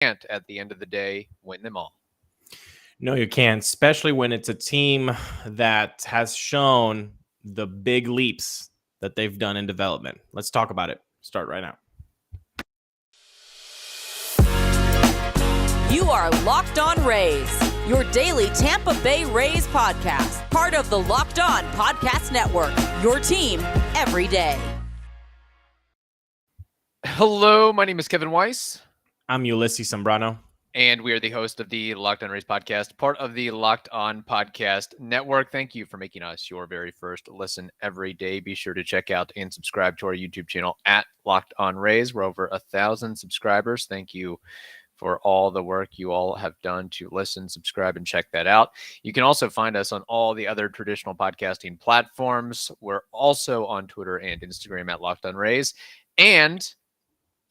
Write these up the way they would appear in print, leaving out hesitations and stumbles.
can't, at the end of the day, win them all. No, you can't, especially when it's a team that has shown the big leaps that they've done in development. Let's talk about it. Start right now. You are Locked On Rays, your daily Tampa Bay Rays podcast, part of the Locked On Podcast Network, your team every day. Hello, my name is Kevin Weiss. I'm Ulises Sambrano. And we are the host of the Locked On Rays podcast, part of the Locked On Podcast Network. Thank you for making us your very first listen every day. Be sure to check out and subscribe to our YouTube channel at Locked On Rays. We're over 1,000 subscribers. Thank you for all the work you all have done to listen, subscribe, and check that out. You can also find us on all the other traditional podcasting platforms. We're also on Twitter and Instagram at Locked On Rays. And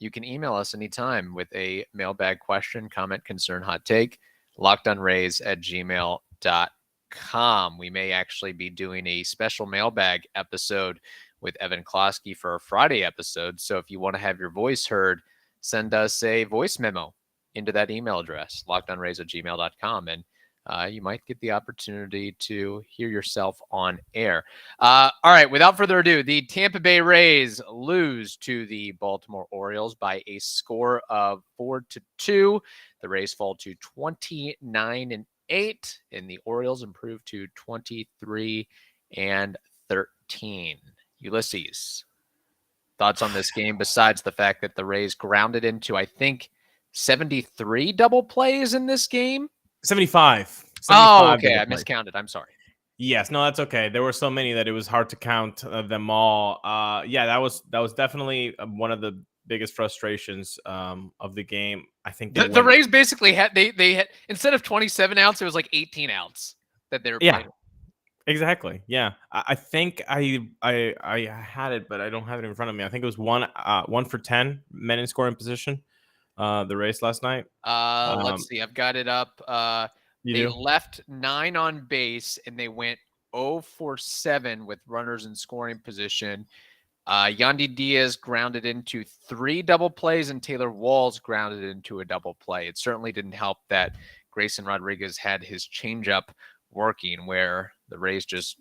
you can email us anytime with a mailbag question, comment, concern, hot take, lockedonrays@gmail.com. We may actually be doing a special mailbag episode with Evan Klosky for our Friday episode. So if you want to have your voice heard, send us a voice memo into that email address, lockedonrays@gmail.com. And you might get the opportunity to hear yourself on air. All right, without further ado, the Tampa Bay Rays lose to the Baltimore Orioles by a score of 4-2. The Rays fall to 29-8, and the Orioles improve to 23-13. Ulises, thoughts on this game besides the fact that the Rays grounded into, I think, 73 double plays in this game? 75. Oh, okay. I miscounted. I'm sorry. Yes, no, that's okay. There were so many that it was hard to count them all. Yeah, that was definitely one of the biggest frustrations of the game. I think the Rays basically had they had, instead of 27 outs, it was like 18 outs that they were playing. Exactly. Yeah, I think I had it, but I don't have it in front of me. I think it was 1 for 10 men in scoring position. The Rays last night. Let's see. I've got it up. They left 9 on base and they went 0 for 7 with runners in scoring position. Yandy Diaz grounded into 3 double plays and Taylor Walls grounded into a double play. It certainly didn't help that Grayson Rodriguez had his changeup working, where the Rays just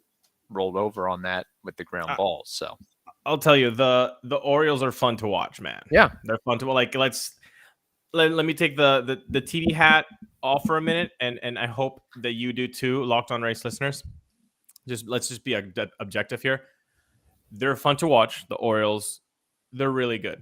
rolled over on that with the ground balls. So I'll tell you, the Orioles are fun to watch, man. Yeah, they're fun to like. Let me take the TV hat off for a minute, and I hope that you do too, Locked On Rays listeners. Let's just be objective here. They're fun to watch. The Orioles, they're really good.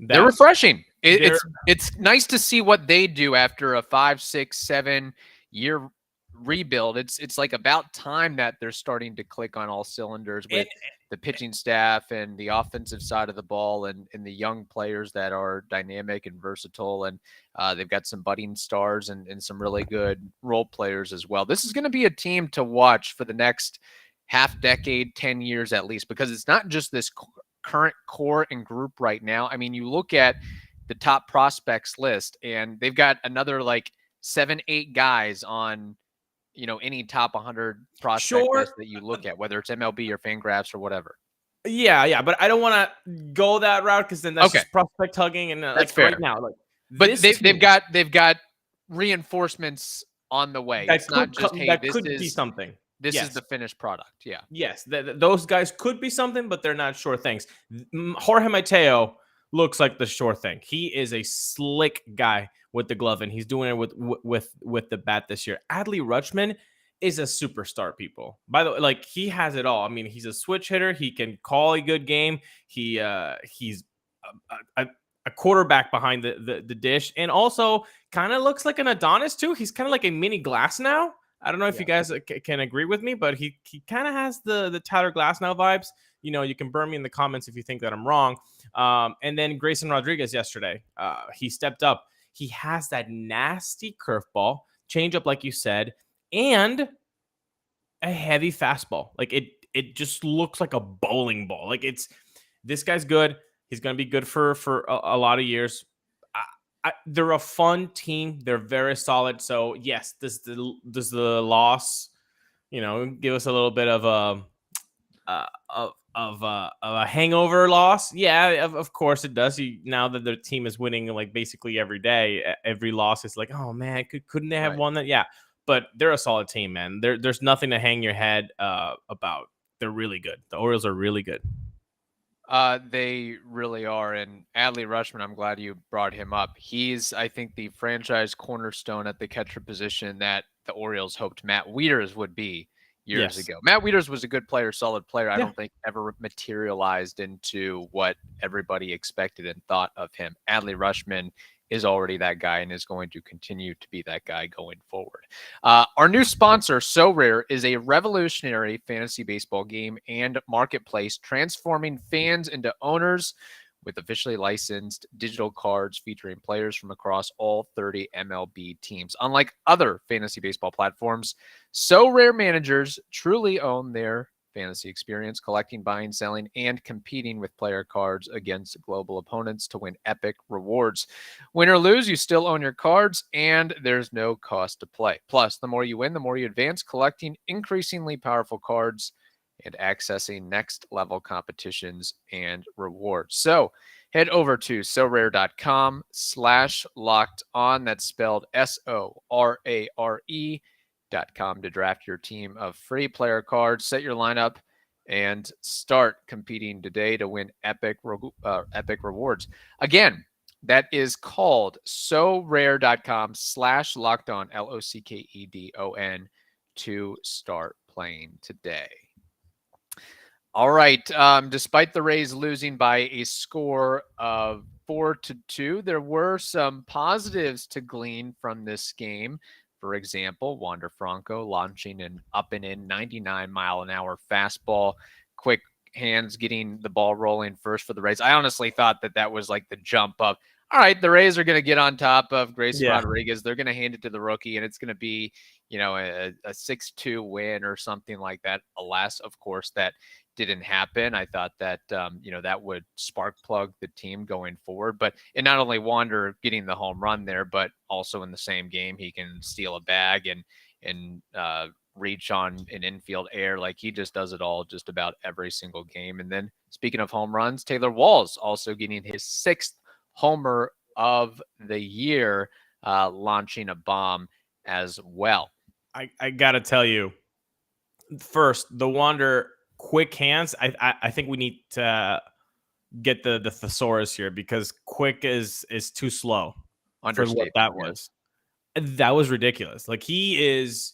They're refreshing. It's nice to see what they do after a 5, 6, 7 year rebuild. It's like about time that they're starting to click on all cylinders with the pitching staff and the offensive side of the ball, and the young players that are dynamic and versatile. And they've got some budding stars and some really good role players as well. This is going to be a team to watch for the next half decade, 10 years at least, because it's not just this current core and group right now. I mean, you look at the top prospects list and they've got another like 7, 8 guys on, any top 100 prospect list that you look at, whether it's MLB or Fangraphs or whatever. Yeah, but I don't want to go that route because then that's just prospect hugging, and that's fair. Right now. But they've got reinforcements on the way. It's not just be something. This is the finished product. Yeah. Yes, those guys could be something, but they're not sure things. Jorge Mateo looks like the sure thing. He is a slick guy with the glove, and he's doing it with the bat this year. Adley Rutschman is a superstar, people. By the way, he has it all. I mean, he's a switch hitter. He can call a good game. He's a quarterback behind the dish, and also kind of looks like an Adonis too. He's kind of like a mini Glass now. I don't know if you guys can agree with me, but he kind of has the Tyler Glasnow vibes. You can burn me in the comments if you think that I'm wrong. And then Grayson Rodriguez yesterday, he stepped up. He has that nasty curveball, changeup, like you said, and a heavy fastball. It just looks like a bowling ball. This guy's good. He's going to be good for a lot of years. They're a fun team. They're very solid. So yes, does the loss, give us a little bit of a hangover loss. Yeah, of course it does. Now that their team is winning like basically every day, every loss is like, oh man, couldn't they have won that? Yeah, but they're a solid team, man. There's nothing to hang your head about. They're really good. The Orioles are really good. They really are. And Adley Rutschman, I'm glad you brought him up. He's, I think, the franchise cornerstone at the catcher position that the Orioles hoped Matt Wieters would be years ago. Matt Wieters was a good player, solid player. I don't think ever materialized into what everybody expected and thought of him. Adley Rutschman is already that guy and is going to continue to be that guy going forward. Our new sponsor, Sorare, is a revolutionary fantasy baseball game and marketplace transforming fans into owners with officially licensed digital cards featuring players from across all 30 MLB teams. Unlike other fantasy baseball platforms, Sorare managers truly own their fantasy experience, collecting, buying, selling, and competing with player cards against global opponents to win epic rewards. Win or lose, you still own your cards, and there's no cost to play. Plus, the more you win, the more you advance, collecting increasingly powerful cards and accessing next-level competitions and rewards. So head over to sorare.com/lockedon. That's spelled SORARE.com to draft your team of free player cards, set your lineup, and start competing today to win epic rewards. Again, that is called sorare.com/lockedon, LOCKEDON, to start playing today. All right. Despite the Rays losing by a score of 4-2, there were some positives to glean from this game. For example, Wander Franco launching an up and in 99-mile-an-hour fastball, quick hands getting the ball rolling first for the Rays. I honestly thought that was like the jump of, all right, the Rays are going to get on top of Grayson Rodriguez. They're going to hand it to the rookie, and it's going to be, a 6-2 win or something like that. Alas, of course, that didn't happen. I thought that, that would spark plug the team going forward. But it not only Wander getting the home run there, but also in the same game, he can steal a bag and reach on an infield air. Like, he just does it all just about every single game. And then speaking of home runs, Taylor Walls also getting his 6th homer of the year, launching a bomb as well. I gotta tell you, first, the Wander quick hands. I think we need to get the thesaurus here, because quick is too slow for what that was. That was ridiculous. Like, he is.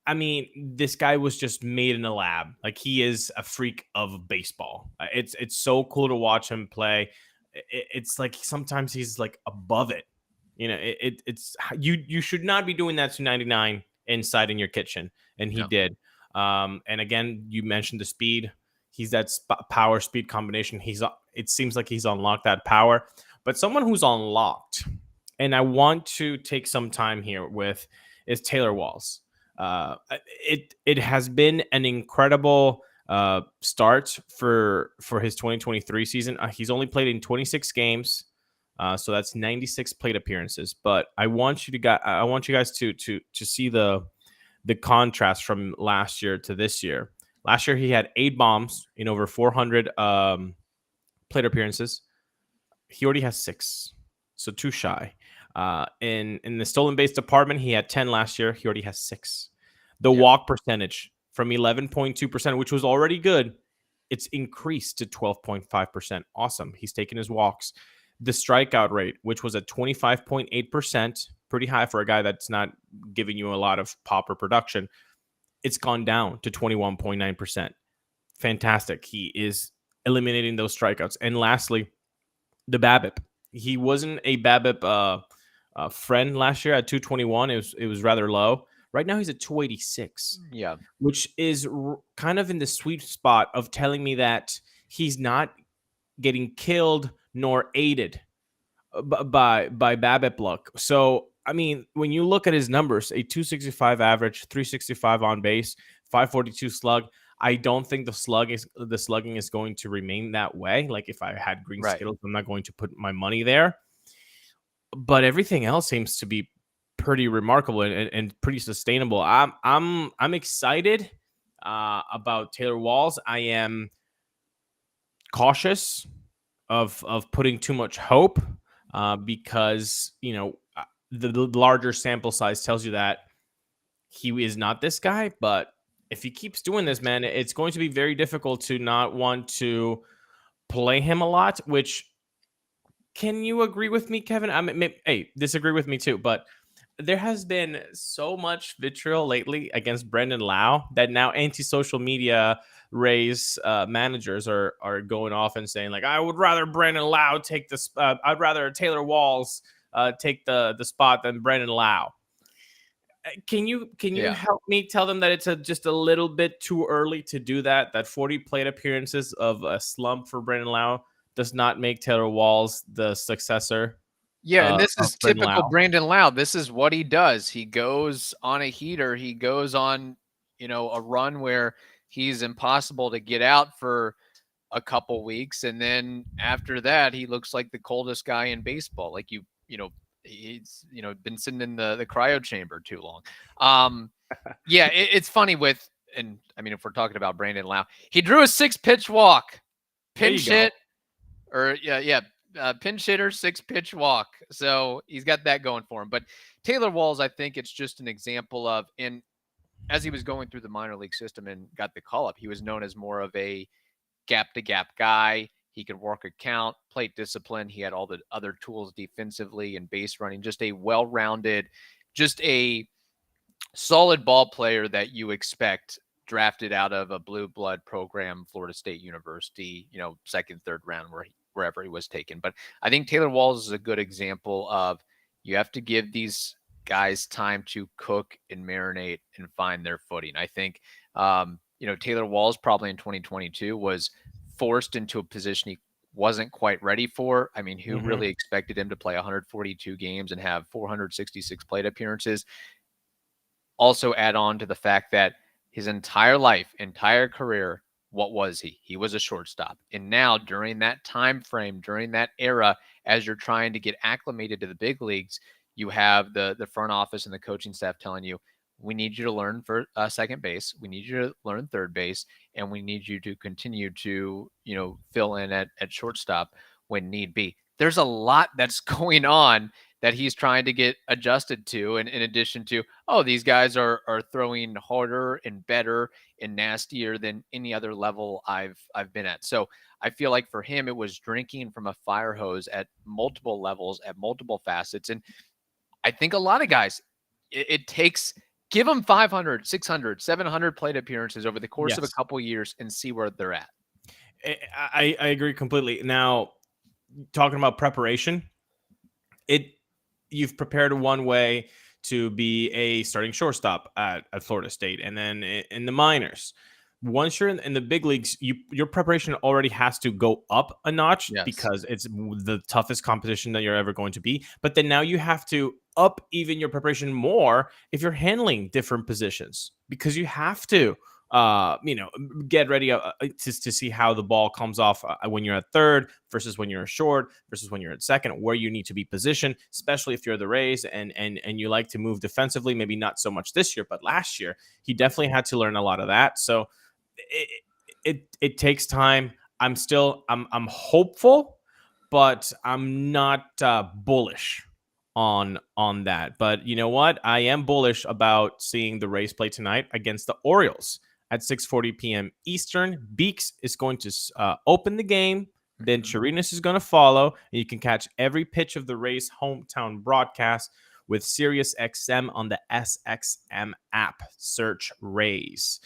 I mean, this guy was just made in a lab. Like, he is a freak of baseball. It's so cool to watch him play. It's like sometimes he's like above it. It's you should not be doing that to 99 inside in your kitchen, and he did. And again, you mentioned the speed. He's that power speed combination. It seems like he's unlocked that power. But someone who's unlocked, and I want to take some time here with, is Taylor Walls. It has been an incredible start for his 2023 season. He's only played in 26 games. So that's 96 plate appearances. But I want you guys to see the contrast from last year to this year. Last year, he had 8 bombs in over 400 plate appearances. He already has 6, so 2 shy. In the stolen base department, he had 10 last year. He already has 6. The walk percentage from 11.2%, which was already good, it's increased to 12.5%. Awesome. He's taking his walks. The strikeout rate, which was at 25.8%, pretty high for a guy that's not giving you a lot of pop or production, it's gone down to 21.9%. Fantastic. He is eliminating those strikeouts. And lastly, the BABIP. He wasn't a BABIP friend last year at 221. It was rather low. Right now, he's at 286. Yeah. Which is kind of in the sweet spot of telling me that he's not getting killed nor aided by BABIP luck. So, I mean, when you look at his numbers, a 265 average, 365 on base, 542 slug, I don't think the slugging is going to remain that way. Like, if I had green Skittles, I'm not going to put my money there. But everything else seems to be pretty remarkable and pretty sustainable. I'm excited about Taylor Walls. I am cautious of putting too much hope because, the larger sample size tells you that he is not this guy. But if he keeps doing this, man, it's going to be very difficult to not want to play him a lot, which, can you agree with me, Kevin? I mean, hey, disagree with me too, but there has been so much vitriol lately against Brendan Lau that now anti-social media Rays managers are going off and saying, like, I would rather Brendan Lau take this. I'd rather Taylor Walls take the spot than Brendan Lau. Can you help me tell them that it's just a little bit too early to do that? That 40 plate appearances of a slump for Brendan Lau does not make Taylor Walls the successor. Yeah, and this is typical Lau. Brandon Lau. This is what he does. He goes on a heater. He goes on, a run where he's impossible to get out for a couple weeks, and then after that, he looks like the coldest guy in baseball. Like he's been sitting in the cryo chamber too long. Yeah, it's funny with, and I mean, if we're talking about Brandon Lau, he drew a 6-pitch walk, pinch hit, or pinch hitter, 6-pitch walk. So he's got that going for him. But Taylor Walls, I think it's just an example of, and as he was going through the minor league system and got the call up, he was known as more of a gap to gap guy. He could work a count, plate discipline. He had all the other tools defensively and base running, just a well-rounded, just a solid ball player that you expect drafted out of a blue blood program, Florida State University, second, third round, wherever he was taken. But I think Taylor Walls is a good example of, you have to give these guys time to cook and marinate and find their footing. I think, Taylor Walls probably in 2022 was forced into a position he wasn't quite ready for. I mean, who really expected him to play 142 games and have 466 plate appearances? Also add on to the fact that his entire life, entire career, what was he? He was a shortstop. And now during that time frame, during that era, as you're trying to get acclimated to the big leagues, you have the front office and the coaching staff telling you, we need you to learn for second base. We need you to learn third base. And we need you to continue to, fill in at shortstop when need be. There's a lot that's going on that he's trying to get adjusted to. And in addition to, these guys are throwing harder and better and nastier than any other level I've been at. So I feel like for him, it was drinking from a fire hose at multiple levels, at multiple facets. And I think a lot of guys, it takes, give them 500, 600, 700 plate appearances over the course of a couple of years and see where they're at. I agree completely. Now, talking about preparation, you've prepared one way to be a starting shortstop at Florida State, and then in the minors. Once you're in the big leagues, your preparation already has to go up a notch because it's the toughest competition that you're ever going to be. But then now you have to up even your preparation more if you're handling different positions, because you have to get ready to see how the ball comes off when you're at third versus when you're short versus when you're at second, where you need to be positioned, especially if you're the Rays and you like to move defensively. Maybe not so much this year, but last year he definitely had to learn a lot of that. So it takes time. I'm hopeful, but I'm not bullish on that. But you know what? I am bullish about seeing the Rays play tonight against the Orioles at 6:40 p.m. Eastern. Beeks is going to open the game. Then Chirinos is going to follow, and you can catch every pitch of the Rays hometown broadcast with Sirius XM on the SXM app. Search Rays.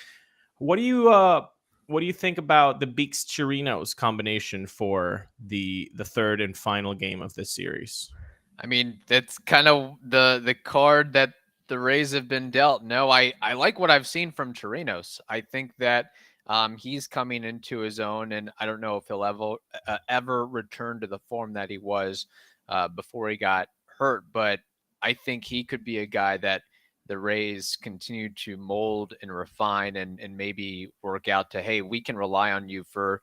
What do you think about the Beeks Chirinos combination for the third and final game of this series? I mean, that's kind of the card that the Rays have been dealt. No, I like what I've seen from Chirinos. I think that he's coming into his own, and I don't know if he'll ever return to the form that he was before he got hurt. But I think he could be a guy that the Rays continue to mold and refine and maybe work out to, hey, we can rely on you for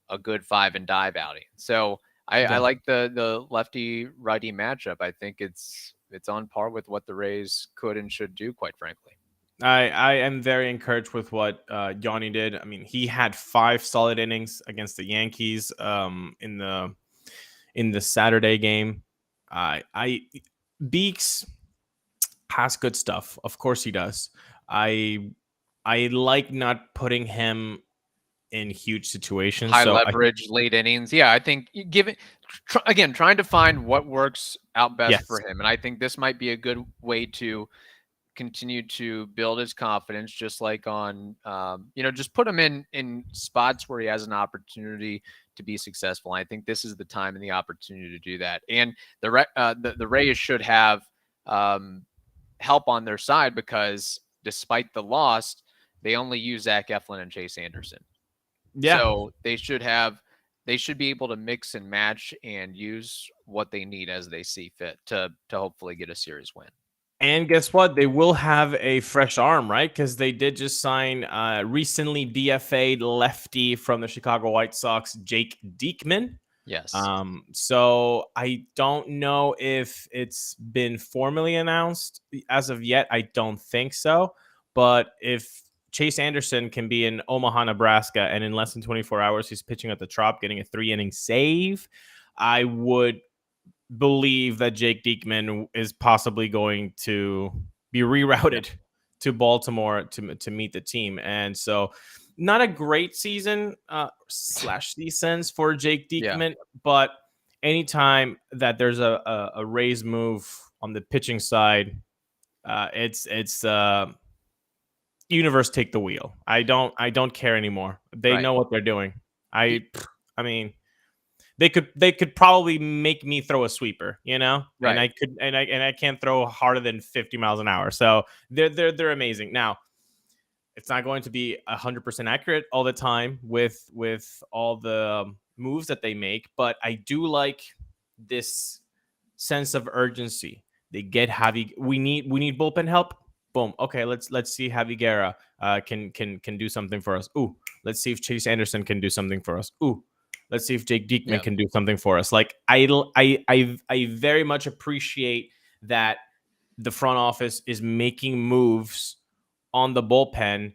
a good 5 and dive outing. So I like the lefty righty matchup. I think it's on par with what the Rays could and should do, quite frankly. I am very encouraged with what Yonny did. I mean, he had 5 solid innings against the Yankees in the Saturday game. I Beeks has good stuff. Of course he does. I like not putting him in huge situations. High leverage, late innings. Yeah, I think again, trying to find what works out best for him. And I think this might be a good way to continue to build his confidence, just like on, just put him in spots where he has an opportunity to be successful. And I think this is the time and the opportunity to do that. And the Rays should have help on their side, because despite the loss, they only use Zach Eflin and Chase Anderson. Yeah. So they should be able to mix and match and use what they need as they see fit to hopefully get a series win. And guess what? They will have a fresh arm, right? Because they did just sign recently DFA'd lefty from the Chicago White Sox, Jake Diekman. Yes. So I don't know if it's been formally announced as of yet. I don't think so. But if Chase Anderson can be in Omaha, Nebraska, and in less than 24 hours, he's pitching at the Trop, getting a 3-inning save, I would believe that Jake Diekman is possibly going to be rerouted to Baltimore to meet the team. And so not a great season slash seasons for Jake Diekman, but anytime that there's a Rays move on the pitching side, it's universe take the wheel. I don't care anymore. They know what they're doing. I mean, they could probably make me throw a sweeper, right. And I can't throw harder than 50 miles an hour. So they're amazing. Now, it's not going to be 100% accurate all the time with all the moves that they make, but I do like this sense of urgency. They get Javi. We need bullpen help. Boom. Okay, let's see Javi Guerra can do something for us. Ooh, let's see if Chase Anderson can do something for us. Ooh, let's see if Jake Diekman can do something for us. Like I very much appreciate that the front office is making moves on the bullpen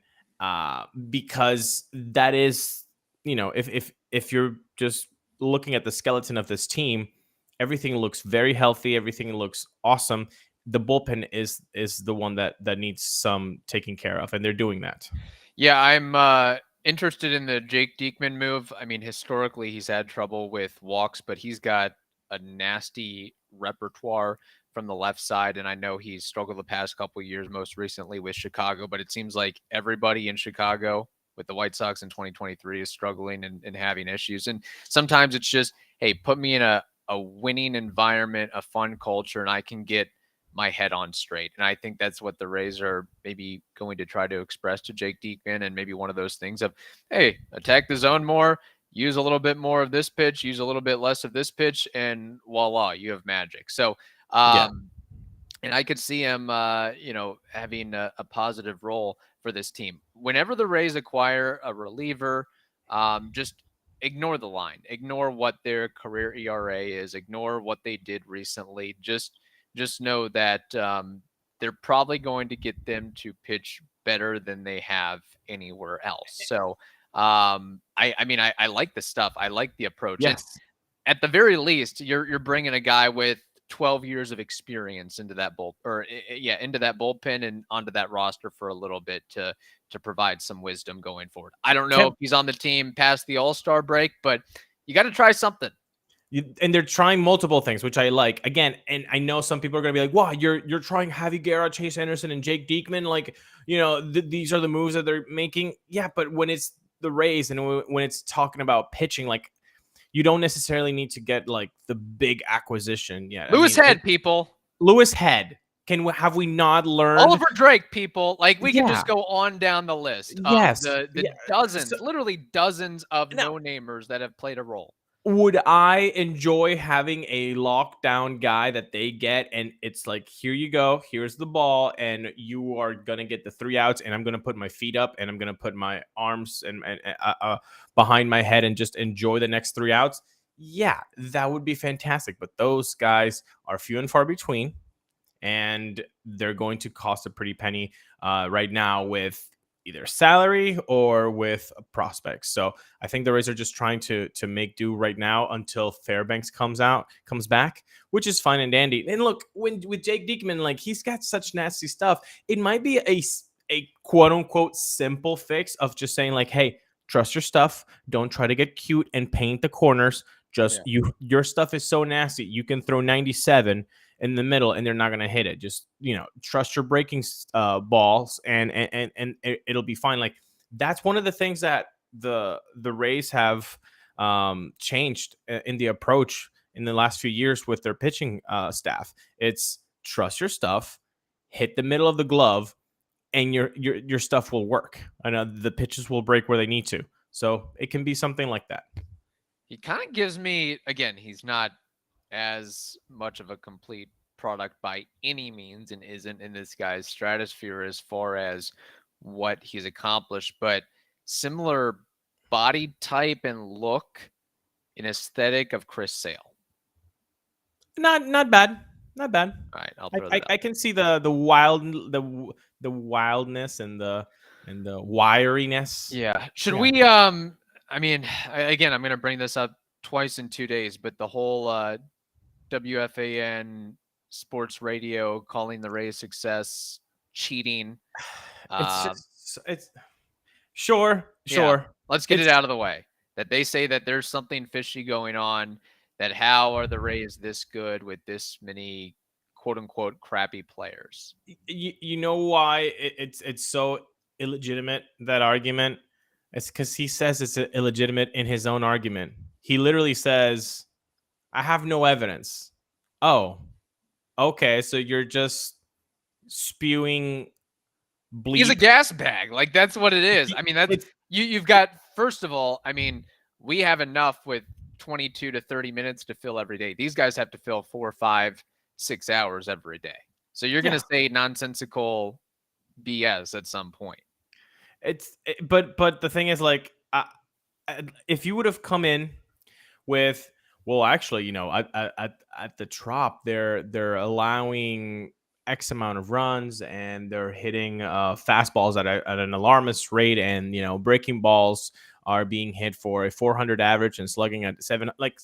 because that is, if you're just looking at the skeleton of this team, everything looks very healthy. Everything looks awesome. The bullpen is the one that needs some taking care of, and they're doing that. Yeah, I'm interested in the Jake Diekman move. I mean, historically, he's had trouble with walks, but he's got a nasty repertoire from the left side, and I know he's struggled the past couple of years, most recently with Chicago, but it seems like everybody in Chicago with the White Sox in 2023 is struggling and having issues. And sometimes it's just, hey, put me in a winning environment, a fun culture, and I can get my head on straight. And I think that's what the Rays are maybe going to try to express to Jake Diekman, and maybe one of those things of, hey, attack the zone more, use a little bit more of this pitch, use a little bit less of this pitch, and voila, you have magic. So, and I could see him, having a positive role for this team. Whenever the Rays acquire a reliever, just ignore the line, ignore what their career ERA is, ignore what they did recently. Just know that they're probably going to get them to pitch better than they have anywhere else. So, I like the stuff. I like the approach. Yes. At the very least, you're bringing a guy with 12 years of experience into that into that bullpen and onto that roster for a little bit to provide some wisdom going forward. I don't know if he's on the team past the All-Star break, but you got to try something. And they're trying multiple things, which I like. Again, and I know some people are going to be like, wow, you're trying Javi Guerra, Chase Anderson, and Jake Diekman. Like, these are the moves that they're making. Yeah, but when it's the Rays and when it's talking about pitching, like, you don't necessarily need to get, like, the big acquisition yet. Lewis Head, people. Lewis Head. Have we not learned? Oliver Drake, people. Like, we can just go on down the list. Yes. Dozens, literally dozens of no-namers that have played a role. Would I enjoy having a lockdown guy that they get, and it's like, here you go, here's the ball, and you are going to get the 3 outs, and I'm going to put my feet up, and I'm going to put my arms and behind my head and just enjoy the next 3 outs? Yeah, that would be fantastic. But those guys are few and far between, and they're going to cost a pretty penny right now with either salary or with prospects. So I think the Rays are just trying to make do right now until Fairbanks comes back, which is fine and dandy. And look, with Jake Diekman, like, he's got such nasty stuff. It might be a quote unquote simple fix of just saying like, hey, trust your stuff. Don't try to get cute and paint the corners. Just your stuff is so nasty. You can throw 97 in the middle and they're not going to hit it. Just, trust your breaking balls and it'll be fine. Like, that's one of the things that the Rays have changed in the approach in the last few years with their pitching staff. It's trust your stuff, hit the middle of the glove, and your stuff will work. I know the pitches will break where they need to. So it can be something like that. He kind of gives me, again, he's not as much of a complete product by any means and isn't in this guy's stratosphere as far as what he's accomplished, but similar body type and look and aesthetic of Chris Sale. Not bad. Not bad. All right, I can see the wildness and the wiriness. Yeah. Should we I mean, again, I'm going to bring this up twice in 2 days, but the whole WFAN sports radio calling the Rays success cheating. It's sure. Yeah. Let's get it out of the way. That they say that there's something fishy going on. That how are the Rays this good with this many quote unquote crappy players? You know why it's so illegitimate, that argument? It's because he says it's illegitimate in his own argument. He literally says, I have no evidence. Oh, okay. So you're just spewing bleep. He's a gas bag. Like, that's what it is. I mean, that's you've got, first of all, I mean, we have enough with 22 to 30 minutes to fill every day. These guys have to fill 4, 5, 6 hours every day. So you're going to say nonsensical BS at some point. But the thing is, like, if you would have come in with, well, actually, at the Trop, they're allowing X amount of runs and they're hitting fastballs at an alarmist rate, and breaking balls are being hit for a 400 average and slugging at 7. Like,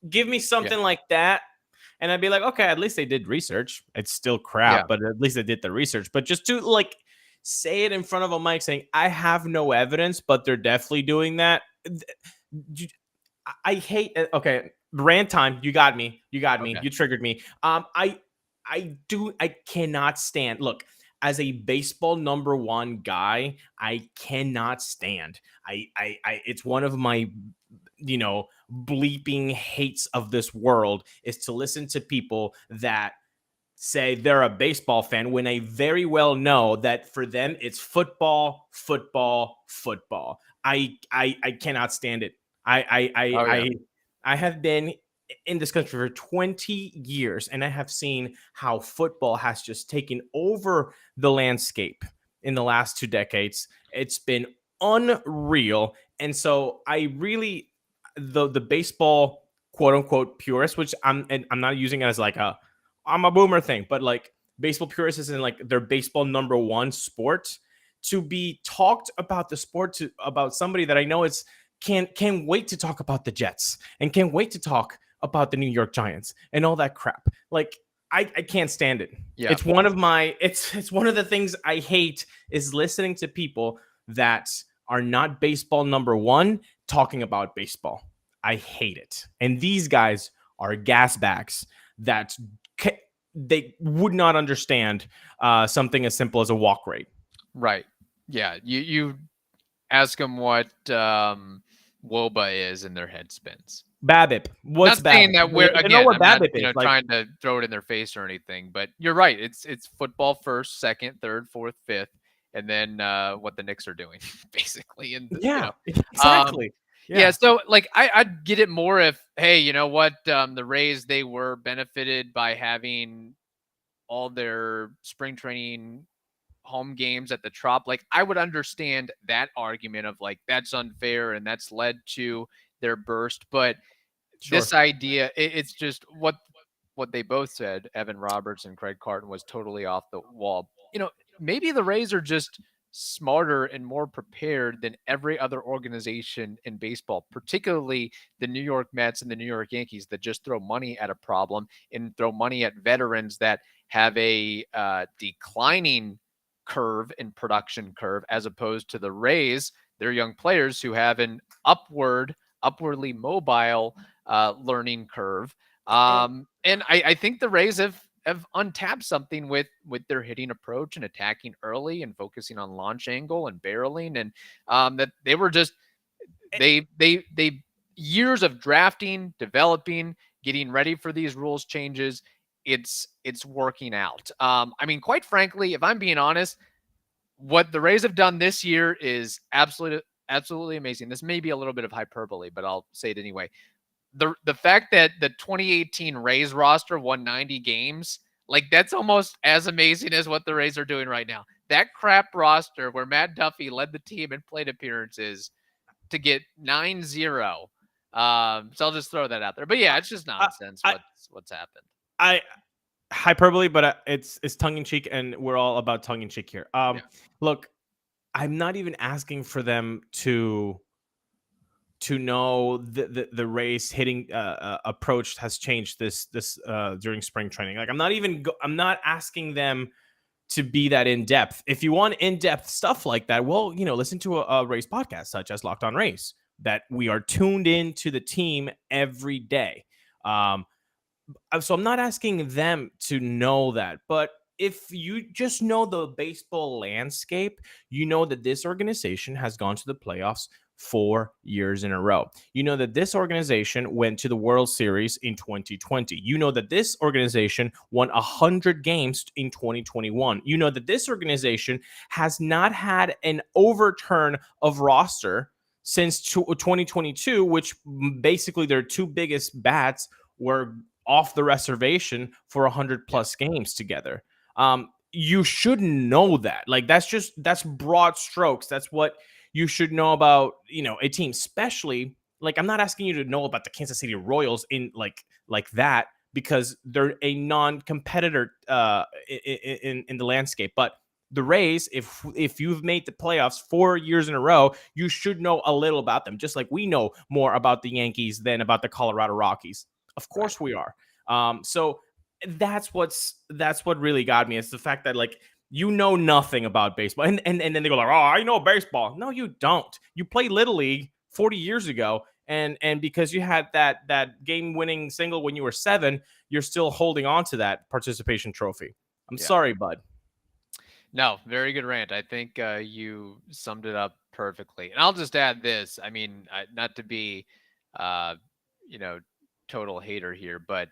give me something like that, and I'd be like, okay, at least they did research. It's still crap, but at least they did the research. But just to like say it in front of a mic saying, I have no evidence, but they're definitely doing that. I hate it. Okay, rant time. You got me. You triggered me. I cannot stand. Look, as a baseball number one guy, I cannot stand. It's one of my, bleeping hates of this world is to listen to people that say they're a baseball fan when I very well know that for them it's football. I cannot stand it. I have been in this country for 20 years, and I have seen how football has just taken over the landscape in the last 2 decades. It's been unreal. And so I really, the baseball quote unquote purist, which I'm not using it as like I'm a boomer thing, but like baseball purists is in like their baseball number one sport, to be talked about the sport about somebody that I know can't wait to talk about the Jets and can't wait to talk about the New York Giants and all that crap. Like, I can't stand it. Yeah. It's one of the things I hate is listening to people that are not baseball number one talking about baseball. I hate it. And these guys are gas bags that they would not understand something as simple as a walk rate. Right. Yeah. You ask them what WOBA is, and their head spins. BABIP. What's not saying BABIP? that we're again, what I'm BABIP not, trying to throw it in their face or anything, but you're right. It's football first, second, third, fourth, fifth, and then what the Knicks are doing, basically. And exactly. Yeah. So like I'd get it more if, hey, you know what, the Rays, they were benefited by having all their spring training home games at the Trop. Like, I would understand that argument of like, that's unfair and that's led to their burst. But this idea, it's just what what they both said, Evan Roberts and Craig Carton, was totally off the wall. Maybe the Rays are just smarter and more prepared than every other organization in baseball, particularly the New York Mets and the New York Yankees that just throw money at a problem and throw money at veterans that have a declining curve in production curve, as opposed to the Rays, their young players who have an upwardly mobile learning curve. And I think the Rays have untapped something with their hitting approach and attacking early and focusing on launch angle and barreling, and that they were just they years of drafting, developing, getting ready for these rules changes. It's working out. I mean, quite frankly, if I'm being honest, what the Rays have done this year is absolutely amazing. This may be a little bit of hyperbole, but I'll say it anyway. The fact that the 2018 Rays roster won 90 games, like that's almost as amazing as what the Rays are doing right now. That crap roster where Matt Duffy led the team in plate appearances to get 9-0. So I'll just throw that out there. But yeah, it's just nonsense what's happened. Hyperbole, but it's tongue in cheek, and we're all about tongue in cheek here. Look, I'm not even asking for them to know the Rays hitting approach has changed this during spring training. Like I'm not asking them to be that in depth. If you want in depth stuff like that, well, listen to a Rays podcast such as Locked On Rays, that we are tuned into the team every day. So I'm not asking them to know that, but if you just know the baseball landscape, you know that this organization has gone to the playoffs 4 years in a row. You know that this organization went to the World Series in 2020. You know that this organization won 100 games in 2021. You know that this organization has not had an overturn of roster since 2022, which basically their two biggest bats were off the reservation for 100 plus games together. You should know that. Like that's broad strokes. That's what you should know about, a team, especially like I'm not asking you to know about the Kansas City Royals in like that, because they're a non-competitor in the landscape. But the Rays, if you've made the playoffs 4 years in a row, you should know a little about them, just like we know more about the Yankees than about the Colorado Rockies. Of course we are. So that's what really got me. It's the fact that nothing about baseball. And then they go like, oh, I know baseball. No, you don't. You played Little League 40 years ago. And because you had that game-winning single when you were 7, you're still holding on to that participation trophy. I'm sorry, bud. No, very good rant. I think you summed it up perfectly. And I'll just add this. I mean, not to be, total hater here, but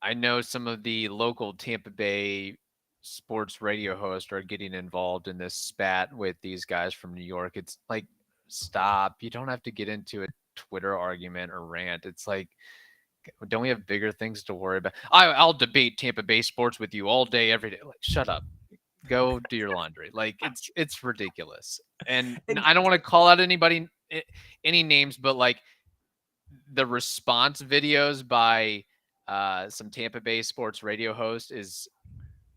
I know some of the local Tampa Bay sports radio hosts are getting involved in this spat with these guys from New York. It's like, stop. You don't have to get into a Twitter argument or rant. It's like, don't we have bigger things to worry about? I'll debate Tampa Bay sports with you all day, every day. Like, shut up. Go do your laundry. Like, it's ridiculous. And I don't want to call out any names, but like the response videos by some Tampa Bay sports radio host is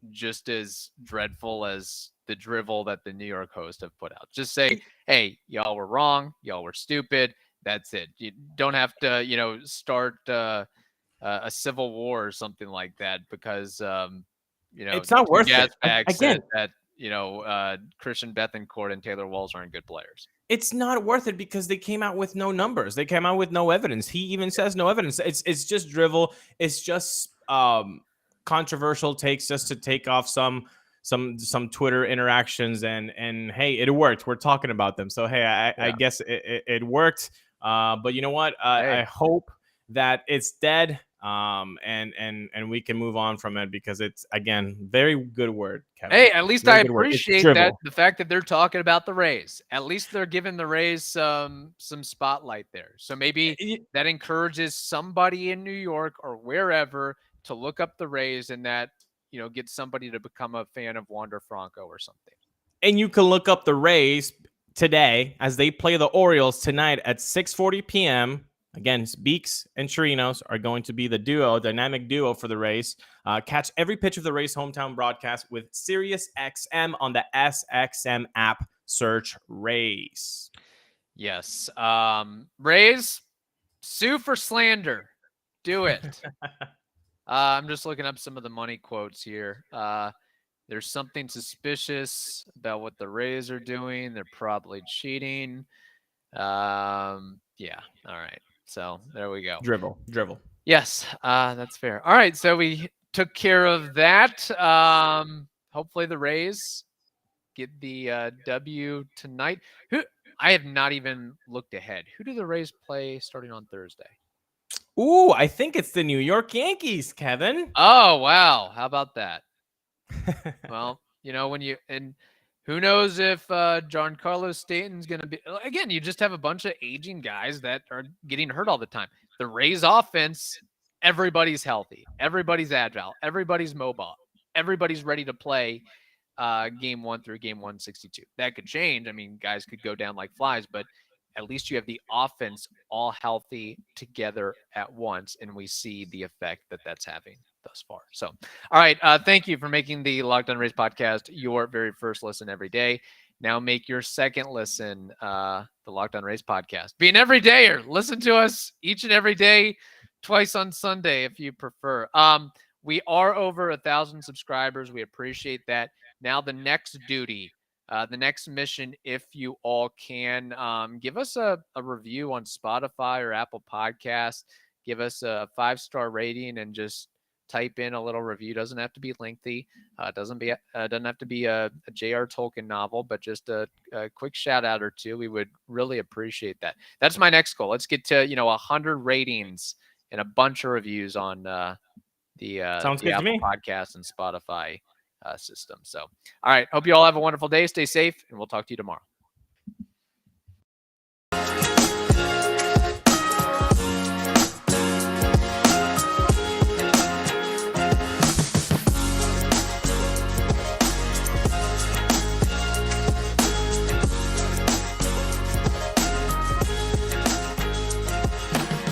just as dreadful as the drivel that the New York hosts have put out. Just say, hey, y'all were wrong. Y'all were stupid. That's it. You don't have to, start a civil war or something like that because, it's not worth it. Again, that, Christian Bethancourt and Taylor Walls aren't good players. It's not worth it because they came out with no numbers. They came out with no evidence. He even says no evidence. It's just drivel. It's just controversial takes just to take off some Twitter interactions and hey, it worked. We're talking about them. So hey, I guess it worked. But you know what? I hope that it's dead. And we can move on from it because it's, again, very good word, Kevin. Hey, at least I appreciate that the fact that they're talking about the Rays. At least they're giving the Rays some spotlight there. So maybe that encourages somebody in New York or wherever to look up the Rays and that, get somebody to become a fan of Wander Franco or something. And you can look up the Rays today as they play the Orioles tonight at 6:40 p.m. Again, Beeks and Chirinos are going to be the dynamic duo for the Rays. Catch every pitch of the Rays hometown broadcast with Sirius XM on the SXM app. Search Rays. Yes. Rays, sue for slander. Do it. I'm just looking up some of the money quotes here. There's something suspicious about what the Rays are doing. They're probably cheating. Yeah. All right. So there we go. Drivel. Yes, that's fair. All right. So we took care of that. Hopefully the Rays get the W tonight. I have not even looked ahead. Who do the Rays play starting on Thursday? Ooh, I think it's the New York Yankees, Kevin. Oh, wow. How about that? Well, and who knows if Giancarlo Stanton's going to be, again, you just have a bunch of aging guys that are getting hurt all the time. The Rays offense, everybody's healthy. Everybody's agile. Everybody's mobile. Everybody's ready to play game 1 through game 162. That could change. I mean, guys could go down like flies, but at least you have the offense all healthy together at once, and we see the effect that that's having thus far. So, all right, thank you for making the Locked On Rays podcast your very first listen every day. Now make your second listen, the Locked On Rays podcast. Be an everydayer. Listen to us each and every day, twice on Sunday if you prefer. We are over 1,000 subscribers. We appreciate that. Now the next duty, the next mission, if you all can, give us a review on Spotify or Apple Podcasts. Give us a 5-star rating and just type in a little review. Doesn't have to be lengthy. Doesn't have to be a J.R. Tolkien novel, but just a quick shout out or two. We would really appreciate that. That's my next goal. Let's get to 100 ratings and a bunch of reviews on the Apple Podcast and Spotify system. So, all right. Hope you all have a wonderful day. Stay safe, and we'll talk to you tomorrow.